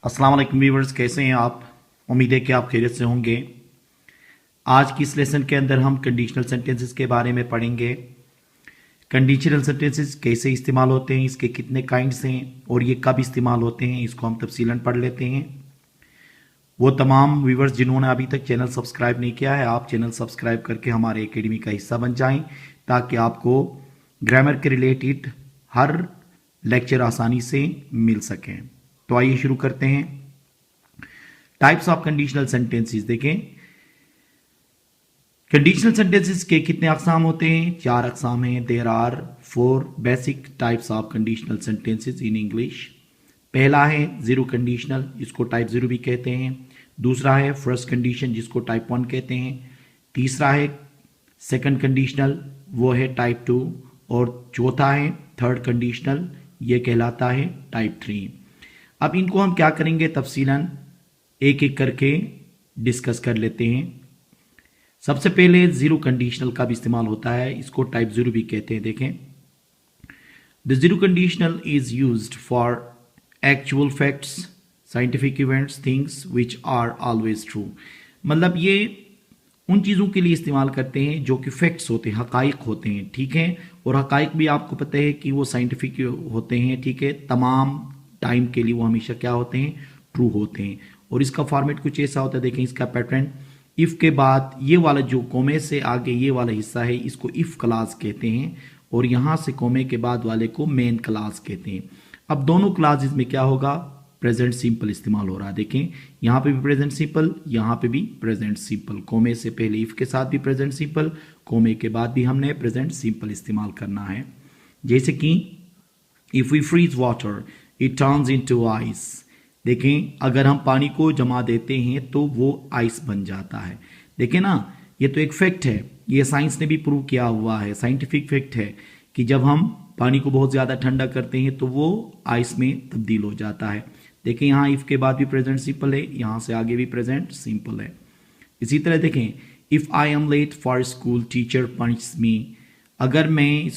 अस्सलाम वालेकुम व्यूअर्स, कैसे हैं आप। उम्मीद है कि आप खैरियत से होंगे। आज की इस लेसन के अंदर हम कंडीशनल सेंटेंसेस के बारे में पढ़ेंगे। कंडीशनल सेंटेंसेस कैसे इस्तेमाल होते हैं, इसके कितने काइंड्स हैं और ये कब इस्तेमाल होते हैं, इसको हम तफसीलन पढ़ लेते हैं। वो तमाम व्यूअर्स जिन्होंने अभी तक चैनल सब्सक्राइब नहीं किया है, आप चैनल सब्सक्राइब करके हमारे एकेडमी का हिस्सा बन जाएं, ताकि आपको ग्रामर के रिलेटेड हर लेक्चर आसानी से मिल सकें। तो आइए शुरू करते हैं। टाइप्स ऑफ कंडीशनल सेंटेंसेस देखें। कंडीशनल सेंटेंसेस के कितने अकसाम होते हैं? 4 अकसाम हैं। There are 4 basic types of conditional sentences in English. पहला है जीरो कंडीशनल, इसको टाइप जीरो भी कहते हैं। दूसरा है फर्स्ट कंडीशन, जिसको टाइप 1 कहते हैं। तीसरा है सेकंड कंडीशनल, वो है टाइप 2। और चौथा है थर्ड कंडीशनल, ये कहलाता है टाइप 3। अब इनको हम क्या करेंगे, तफसीलन एक एक करके डिस्कस कर लेते हैं। सबसे पहले जीरो कंडीशनल का भी इस्तेमाल होता है, इसको टाइप जीरो भी कहते हैं। देखें, the zero conditional is used for actual facts, scientific events, things which are always true. मतलब ये उन चीज़ों के लिए इस्तेमाल करते हैं जो कि फैक्ट्स होते हैं, हकाइक होते हैं, ठीक है। और हकाइक भी आपको पता है कि वो साइंटिफिक होते हैं, ठीक है। तमाम टाइम के लिए वो हमेशा क्या होते हैं, ट्रू होते हैं। और इसका फॉर्मेट कुछ ऐसा होता है, देखें इसका पैटर्न। इफ के बाद ये वाला जो कोमे से आगे ये वाला हिस्सा है, इसको इफ क्लास कहते हैं, और यहां से कोमे के बाद वाले को मेन क्लास कहते हैं। अब दोनों क्लासेस में क्या होगा, प्रेजेंट सिंपल इस्तेमाल हो रहा है। देखें, यहां पे भी प्रेजेंट सिंपल, यहां पे भी प्रेजेंट सिंपल। कोमे से पहले इफ के साथ भी प्रेजेंट सिंपल, कोमे के बाद भी हमने प्रेजेंट सिंपल इस्तेमाल करना है। जैसे कि if V fridge water it turns into ice. देखें, अगर हम पानी को जमा देते हैं तो वो आइस बन जाता है। देखें ना, ये तो एक फैक्ट है, ये साइंस ने भी प्रूव किया हुआ है, साइंटिफिक फैक्ट है कि जब हम पानी को बहुत ज़्यादा ठंडा करते हैं तो वो आइस में तब्दील हो जाता है। देखें, यहाँ इफ के बाद भी प्रेजेंट सिंपल है, यहाँ से आगे भी प्रेजेंट सिंपल है। इसी तरह देखें, if I am late for school teacher punish me. अगर मुझे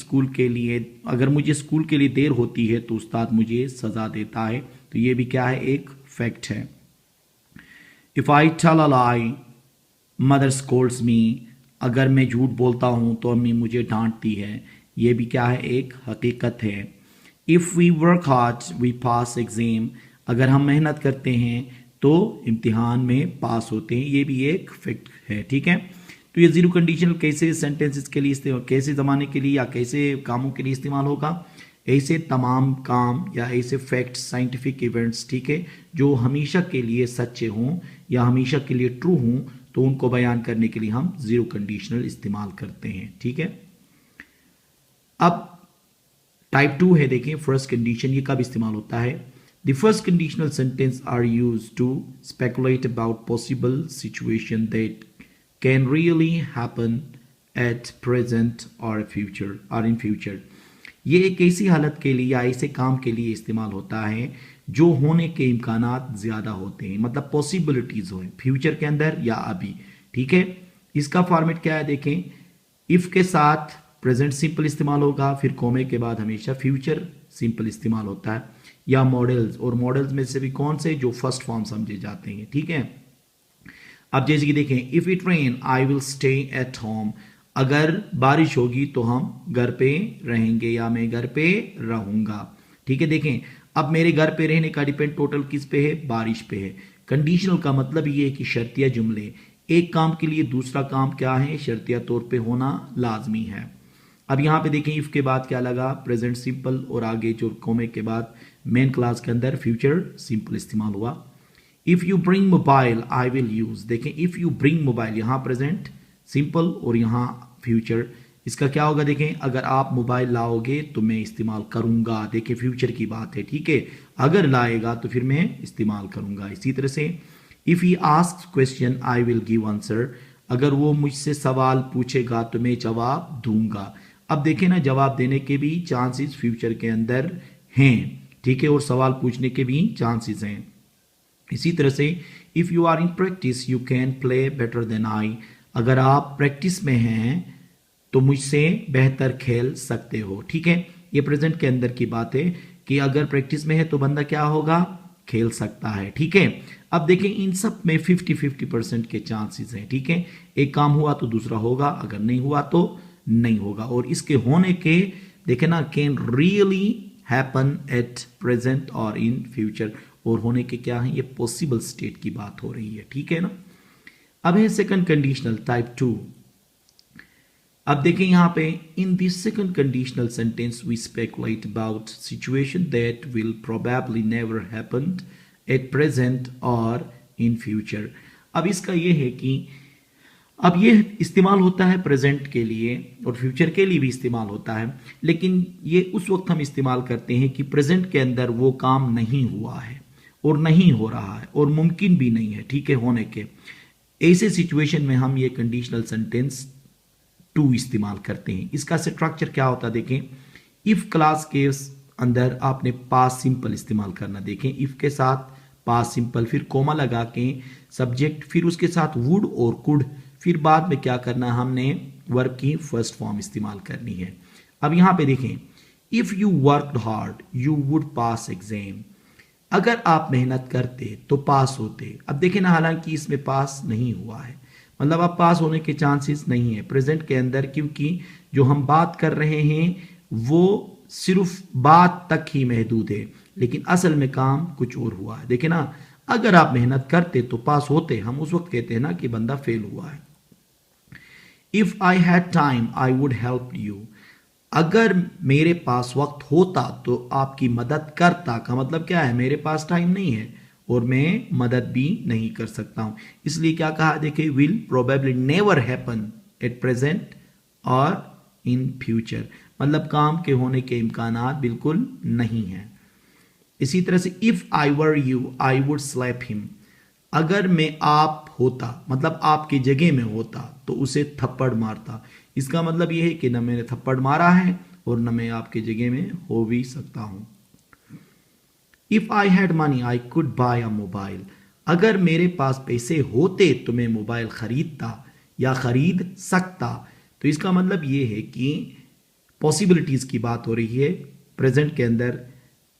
स्कूल के लिए देर होती है तो उस्ताद मुझे सजा देता है। तो ये भी क्या है, एक फैक्ट है। If I tell a lie mother scolds me. अगर मैं झूठ बोलता हूं तो अम्मी मुझे डांटती है। ये भी क्या है, एक हकीकत है। If we work hard we pass exam. अगर हम मेहनत करते हैं तो इम्तिहान में पास होते हैं, ये भी एक फैक्ट है, ठीक है। तो ये जीरो कंडीशनल कैसे सेंटेंसेस के लिए इस्तेमाल, कैसे ज़माने के लिए या कैसे कामों के लिए इस्तेमाल होगा, ऐसे तमाम काम या ऐसे फैक्ट्स, साइंटिफिक इवेंट्स, ठीक है, जो हमेशा के लिए सच्चे हों या हमेशा के लिए ट्रू हों, तो उनको बयान करने के लिए हम जीरो कंडीशनल इस्तेमाल करते हैं, ठीक है। अब टाइप 2 है, देखें फर्स्ट कंडीशन, ये कब इस्तेमाल होता है। The first conditional sentence are use to speculate about possible situation that can really happen at present और इन फ्यूचर। ये एक ऐसी हालत के लिए या ऐसे काम के लिए इस्तेमाल होता है जो होने के इम्कानात ज़्यादा होते हैं, मतलब पॉसिबिलिटीज़ हो फ्यूचर के अंदर या अभी, ठीक है। इसका फॉर्मेट क्या है, देखें, इफ़ के साथ प्रेजेंट सिंपल इस्तेमाल होगा, फिर कोमे के बाद हमेशा फ्यूचर सिंपल इस्तेमाल होता है, या मॉडल्स। और मॉडल्स में से भी कौन से, जो फर्स्ट फॉर्म समझे जाते हैं, ठीक है। अब जैसे कि देखें, if it rain I will stay at home. अगर बारिश होगी तो हम घर पे रहेंगे या मैं घर पे रहूंगा, ठीक है। देखें, अब मेरे घर पे रहने का डिपेंड टोटल किस पे है, बारिश पे है। कंडीशनल का मतलब ये है कि शर्तिया जुमले, एक काम के लिए दूसरा काम क्या है, शर्तिया तौर पे होना लाजमी है। अब यहाँ पे देखें, इफ के बाद क्या लगा, प्रेजेंट सिंपल, और आगे जो कोमे के बाद मेन क्लास के अंदर फ्यूचर सिंपल इस्तेमाल हुआ। If you bring mobile I will use. देखें, इफ यू ब्रिंग मोबाइल, यहाँ प्रेजेंट सिंपल और यहाँ फ्यूचर। इसका क्या होगा, देखें, अगर आप मोबाइल लाओगे तो मैं इस्तेमाल करूंगा। देखें, फ्यूचर की बात है, ठीक है। अगर लाएगा तो फिर मैं इस्तेमाल करूंगा। इसी तरह से if he asks question I will give answer. अगर वो मुझसे सवाल पूछेगा तो मैं जवाब दूंगा। अब देखें ना, जवाब देने के भी चांसेस फ्यूचर के अंदर हैं, ठीक है, और सवाल पूछने के भी चांसेस हैं। इसी तरह से if you are in practice you can play better than I. अगर आप प्रैक्टिस में हैं तो मुझसे बेहतर खेल सकते हो, ठीक है। ये प्रेजेंट के अंदर की बात है कि अगर प्रैक्टिस में है तो बंदा क्या होगा, खेल सकता है। ठीक है, अब देखें इन सब में 50-50% के चांसेस हैं। ठीक है, एक काम हुआ तो दूसरा होगा, अगर नहीं हुआ तो नहीं होगा। और इसके होने के देखें ना, can really happen at present और इन फ्यूचर, और होने के क्या है, ये पॉसिबल स्टेट की बात हो रही है। ठीक है ना। अब है सेकंड कंडीशनल टाइप 2। अब देखें यहां पे, in this second conditional sentence we speculate about situation that will probably never happen at present और इन फ्यूचर। अब इसका यह है कि अब ये इस्तेमाल होता है प्रेजेंट के लिए और फ्यूचर के लिए भी इस्तेमाल होता है, लेकिन ये उस वक्त हम इस्तेमाल करते हैं कि प्रेजेंट के अंदर वो काम नहीं हुआ है और नहीं हो रहा है और मुमकिन भी नहीं है। ठीक है, होने के ऐसे सिचुएशन में हम ये कंडीशनल सेंटेंस 2 इस्तेमाल करते हैं। इसका स्ट्रक्चर क्या होता है देखें, इफ क्लास के अंदर आपने पास्ट सिंपल इस्तेमाल करना। देखें इफ के साथ पास्ट सिंपल, फिर कोमा लगा के सब्जेक्ट, फिर उसके साथ वुड और कुड, फिर बाद में क्या करना है, हमने वर्ब की फर्स्ट फॉर्म इस्तेमाल करनी है। अब यहां पे देखें, if you worked hard you would pass exam. अगर आप मेहनत करते तो पास होते। अब देखें ना, हालांकि इसमें पास नहीं हुआ है, मतलब अब पास होने के चांसेस नहीं है प्रेजेंट के अंदर, क्योंकि जो हम बात कर रहे हैं वो सिर्फ बात तक ही महदूद है, लेकिन असल में काम कुछ और हुआ है। देखें ना, अगर आप मेहनत करते तो पास होते, हम उस वक्त कहते हैं ना कि बंदा फेल हुआ है। If I had time I would help you. अगर मेरे पास वक्त होता तो आपकी मदद करता, का मतलब क्या है, मेरे पास टाइम नहीं है और मैं मदद भी नहीं कर सकता हूं। इसलिए क्या कहा, देखिए will probably never happen at present और इन फ्यूचर, मतलब काम के होने के इम्कानात बिल्कुल नहीं है। इसी तरह से if I were you I would slap him. अगर मैं आप होता, मतलब आपकी जगह में होता तो उसे थप्पड़ मारता। इसका मतलब यह है कि न मैंने थप्पड़ मारा है और न मैं आपकी जगह में हो भी सकता हूं। If I had money I could bye a mobile. अगर मेरे पास पैसे होते तो मैं मोबाइल खरीदता या खरीद सकता। तो इसका मतलब यह है कि पॉसिबिलिटीज की बात हो रही है प्रेजेंट के अंदर।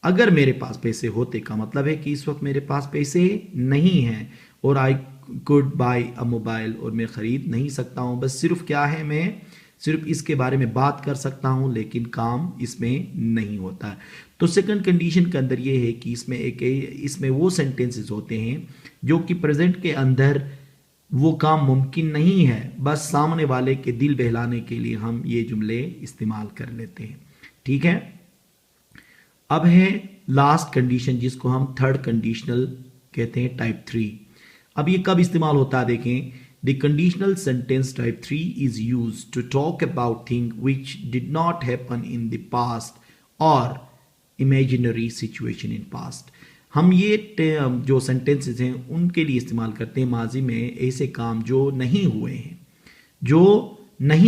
अगर मेरे पास पैसे होते का मतलब है कि इस वक्त मेरे पास पैसे नहीं हैं, और I could bye a mobile, और मैं खरीद नहीं सकता हूं। बस सिर्फ क्या है, मैं सिर्फ इसके बारे में बात कर सकता हूं लेकिन काम इसमें नहीं होता है। तो सेकंड कंडीशन के अंदर ये है कि इसमें वो सेंटेंसेस होते हैं जो कि प्रेजेंट के अंदर वो काम मुमकिन नहीं है, बस सामने वाले के दिल बहलाने के लिए हम ये जुमले इस्तेमाल कर लेते हैं। ठीक है, अब है लास्ट कंडीशन जिसको हम थर्ड कंडीशनल कहते हैं, टाइप 3। अब ये कब इस्तेमाल होता है देखें, the conditional sentence type 3 is used to talk about thing which did not happen in the past और इमेजिनरी सिचुएशन इन पास्ट। हम ये जो सेंटेंसेस हैं उनके लिए इस्तेमाल करते हैं माजी में ऐसे काम जो नहीं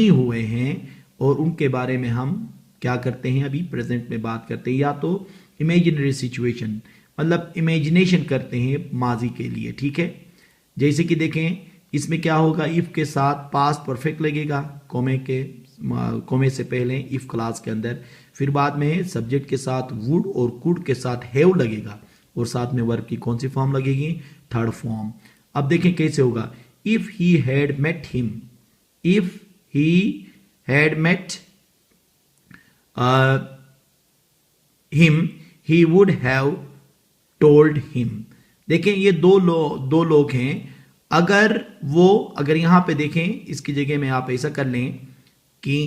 हुए हैं और उनके बारे में हम क्या करते हैं, अभी प्रेजेंट में बात करते हैं। या तो इमेजिनरी सिचुएशन, मतलब इमेजिनेशन करते हैं माजी के लिए। ठीक है, जैसे कि देखें इसमें क्या होगा, इफ के साथ पास्ट परफेक्ट लगेगा, कोमे से पहले इफ क्लास के अंदर, फिर बाद में सब्जेक्ट के साथ वुड और कुड के साथ हैव लगेगा, और साथ में वर्ब की कौन सी फॉर्म लगेगी, थर्ड फॉर्म। अब देखें कैसे होगा, if he had met him, if he had met him he would have told him. देखें ये दो लोग हैं, अगर यहां पे देखें इसकी जगह में आप ऐसा कर लें कि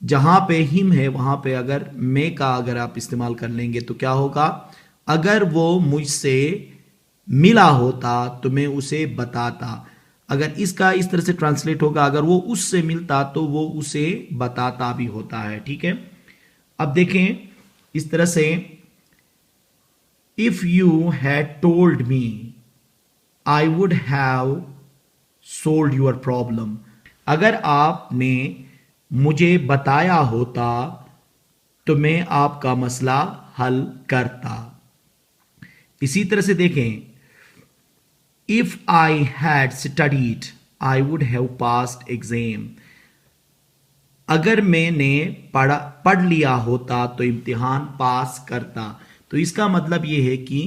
जहां पे हिम है वहां पे अगर मैं का अगर आप इस्तेमाल कर लेंगे तो क्या होगा, अगर वो मुझसे मिला होता तो मैं उसे बताता। अगर इसका इस तरह से ट्रांसलेट होगा, अगर वो उससे मिलता तो वो उसे बताता भी होता है। ठीक है, अब देखें इस तरह से, if you had told me I would have sold your problem. अगर आपने मुझे बताया होता तो मैं आपका मसला हल करता। इसी तरह से देखें, if I had studied I would have passed exam. अगर मैंने पढ़ लिया होता तो इम्तिहान पास करता। तो इसका मतलब ये है कि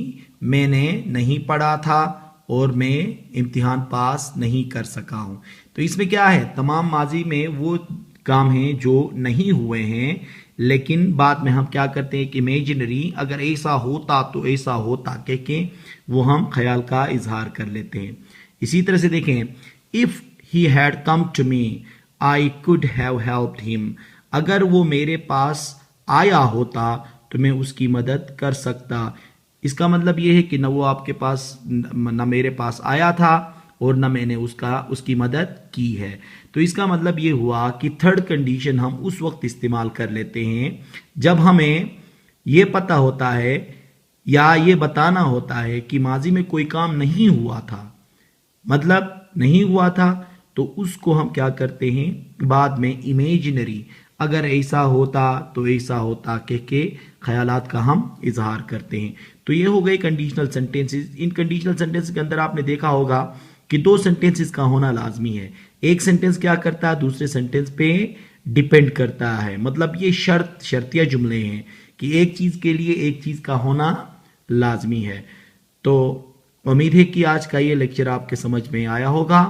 मैंने नहीं पढ़ा था और मैं इम्तिहान पास नहीं कर सका हूं। तो इसमें क्या है, तमाम माजी में वो काम हैं जो नहीं हुए हैं, लेकिन बाद में हम क्या करते हैं कि इमेजिनरी अगर ऐसा होता तो ऐसा होता कह के वो हम ख्याल का इजहार कर लेते हैं। इसी तरह से देखें, if he had come to me I could have helped him, अगर वो मेरे पास आया होता तो मैं उसकी मदद कर सकता। इसका मतलब ये है कि न वो आपके पास न मेरे पास आया था और न मैंने उसकी मदद की है। तो इसका मतलब ये हुआ कि थर्ड कंडीशन हम उस वक्त इस्तेमाल कर लेते हैं जब हमें ये पता होता है या ये बताना होता है कि माजी में कोई काम नहीं हुआ था, मतलब नहीं हुआ था, तो उसको हम क्या करते हैं, बाद में इमेजिनरी अगर ऐसा होता तो ऐसा होता कह के ख्यालात का हम इजहार करते हैं। तो ये हो गए कंडीशनल सेंटेंसेस। इन कंडीशनल सेंटेंसेस के अंदर आपने देखा होगा कि दो सेंटेंसेस का होना लाजमी है। एक सेंटेंस क्या करता है, दूसरे सेंटेंस पे डिपेंड करता है। मतलब ये शर्तिया जुमले हैं कि एक चीज के लिए एक चीज का होना लाजमी है। तो उम्मीद है कि आज का ये लेक्चर आपके समझ में आया होगा।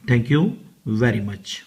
Thank you very much.